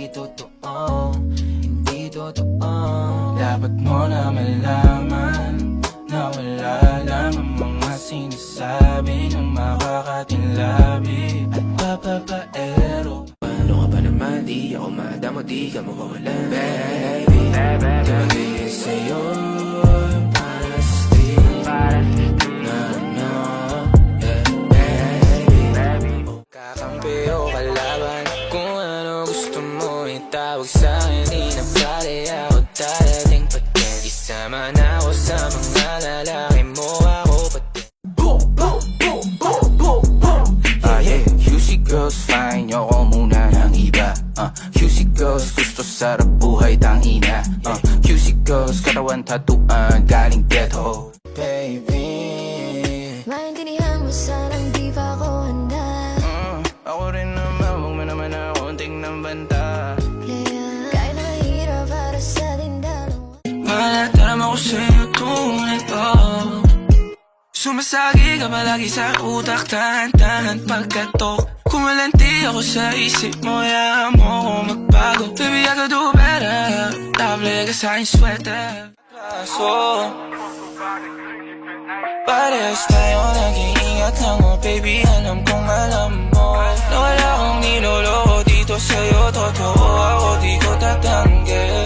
Hindi totoo, hindi totoo. Dapat mo na malaman na wala lang ang mga sinasabi ng makakatinlabi at papapaero. Paano ka ba naman? Di ako madamo, di ka mawala. Baby, dahil sa'yo para sa street na ano, yeah, baby. Kakampi o kalaban, kung ano gusto mo itawag sa'kin. Di na pare ako darating patin. Isama na ako sa mga lalaki mo, ako patin. Yeah, QC girls fine, yoko muna ng iba. QC girls gusto sarap buhay tangina. QC girls katawan tatuan galing ghetto. Baby, maintindihan mo sanang di pa ako handa. ako rin naman, huwag mo naman akong tingnan banta. Yeah, kahit na mahirap para sa atin dalawa. Malataram ako sa'yo tunay to. Sumasagi ka palagi sa utak, tahan-tahan pagkatok. Kumalanti ako sa isip mo, hayaan mo ako magbago. Baby, I could do better, table ka sa'king sweater. Kaso parehas tayo nag-iingat lang, oh baby, alam kong alam mo na wala akong niloloko dito sa'yo, totoo ako, di ko tatanggi.